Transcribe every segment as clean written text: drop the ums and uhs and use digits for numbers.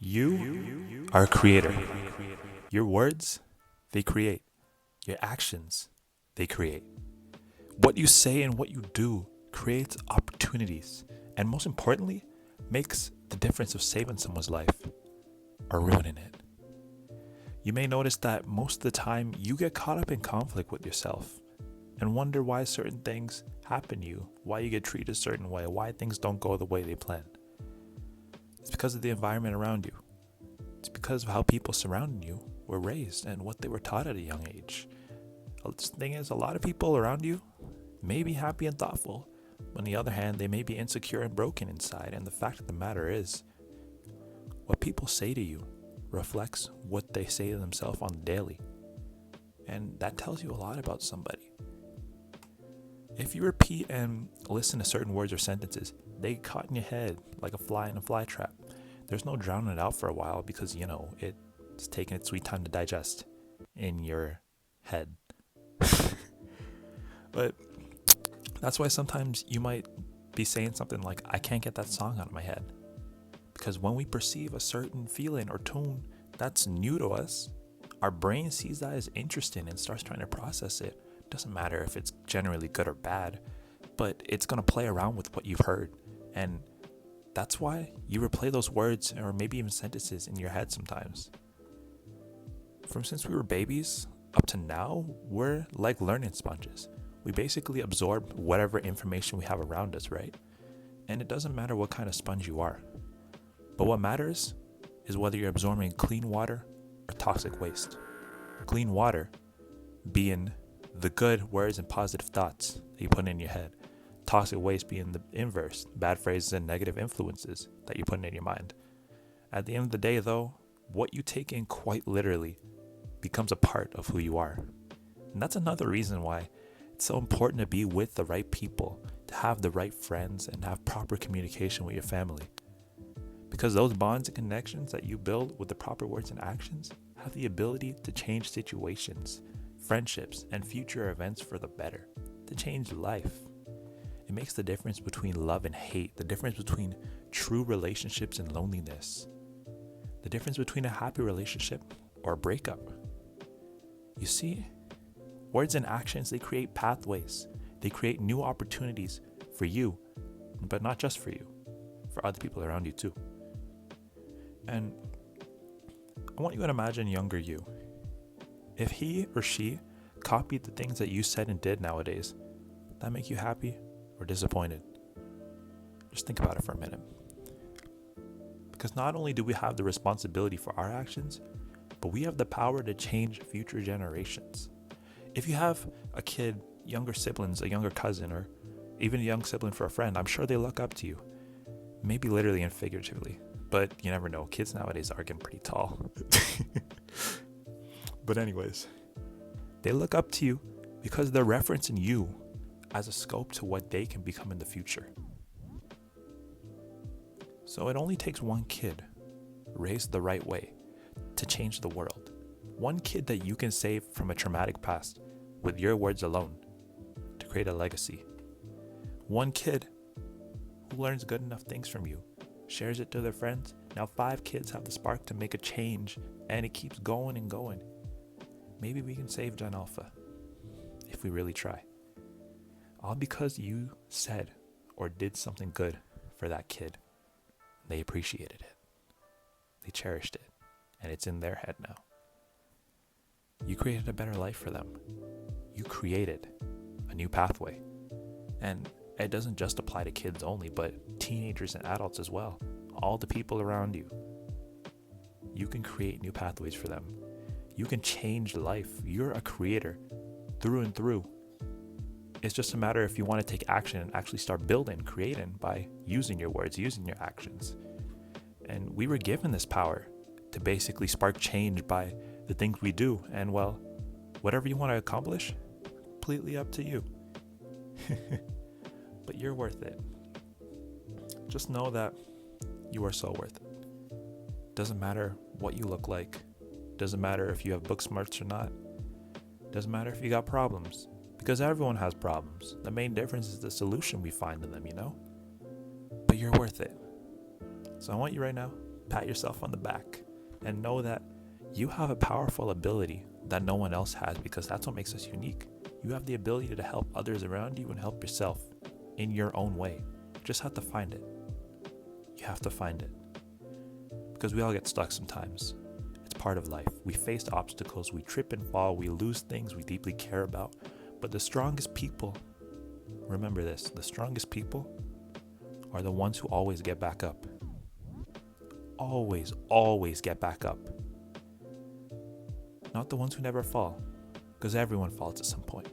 You are a creator. Your words, they create. Your actions, they create. What you say and what you do creates opportunities, and most importantly, makes the difference of saving someone's life or ruining it. You may notice that most of the time you get caught up in conflict with yourself and wonder why certain things happen to you, why you get treated a certain way, why things don't go the way they plan. It's because of the environment around you. It's because of how people surrounding you were raised and what they were taught at a young age. The thing is, a lot of people around you may be happy and thoughtful, but on the other hand, they may be insecure and broken inside. And the fact of the matter is, what people say to you reflects what they say to themselves on the daily. And that tells you a lot about somebody. If you repeat and listen to certain words or sentences, they get caught in your head like a fly in a fly trap. There's no drowning it out for a while because, it's taking its sweet time to digest in your head. But that's why sometimes you might be saying something like, I can't get that song out of my head. Because when we perceive a certain feeling or tone that's new to us, our brain sees that as interesting and starts trying to process it. Doesn't matter if it's generally good or bad, but it's going to play around with what you've heard. And that's why you replay those words or maybe even sentences in your head sometimes. Since we were babies up to now, we're like learning sponges. We basically absorb whatever information we have around us, right? And it doesn't matter what kind of sponge you are. But what matters is whether you're absorbing clean water or toxic waste. Clean water being the good words and positive thoughts that you put in your head. Toxic waste being the inverse, bad phrases and negative influences that you're putting in your mind. At the end of the day, though, what you take in quite literally becomes a part of who you are. And that's another reason why it's so important to be with the right people, to have the right friends, and have proper communication with your family. Because those bonds and connections that you build with the proper words and actions have the ability to change situations, friendships, and future events for the better, to change life. It makes the difference between love and hate, the difference between true relationships and loneliness, the difference between a happy relationship or a breakup. You see, words and actions, they create pathways. They create new opportunities for you, but not just for you, for other people around you too. And I want you to imagine younger you. If he or she copied the things that you said and did nowadays, would that make you happy or disappointed? Just think about it for a minute. Because not only do we have the responsibility for our actions, but we have the power to change future generations. If you have a kid, younger siblings, a younger cousin, or even a young sibling for a friend, I'm sure they look up to you. Maybe literally and figuratively. But you never know. Kids nowadays are getting pretty tall. But anyways, they look up to you because they're referencing you as a scope to what they can become in the future. So it only takes one kid raised the right way to change the world. One kid that you can save from a traumatic past with your words alone to create a legacy. One kid who learns good enough things from you, shares it to their friends. Now 5 kids have the spark to make a change, and it keeps going and going. Maybe we can save Gen Alpha if we really try. All because you said or did something good for that kid. They appreciated it. They cherished it. And it's in their head now. You created a better life for them. You created a new pathway. And it doesn't just apply to kids only, but teenagers and adults as well. All the people around you. You can create new pathways for them. You can change life. You're a creator through and through. It's just a matter if you want to take action and actually start building, creating by using your words, using your actions. And we were given this power to basically spark change by the things we do. And well, whatever you want to accomplish, completely up to you. But you're worth it. Just know that you are so worth it. Doesn't matter what you look like. Doesn't matter if you have book smarts or not. Doesn't matter if you got problems. Because everyone has problems. The main difference is the solution we find in them, But you're worth it. So I want you right now pat yourself on the back and know that you have a powerful ability that no one else has, because that's what makes us unique. You have the ability to help others around you and help yourself in your own way. You just have to find it. You have to find it. Because we all get stuck sometimes. It's part of life. We face obstacles, we trip and fall, we lose things we deeply care about. But the strongest people, remember this, the strongest people are the ones who always get back up. Always, always get back up. Not the ones who never fall, because everyone falls at some point.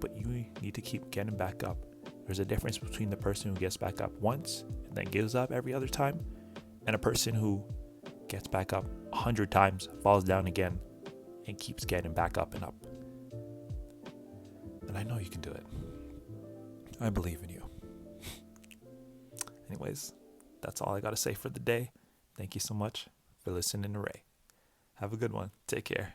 But you need to keep getting back up. There's a difference between the person who gets back up once and then gives up every other time, and a person who gets back up 100 times, falls down again, and keeps getting back up and up. And I know you can do it. I believe in you. Anyways, that's all I got to say for the day. Thank you so much for listening to Ray. Have a good one. Take care.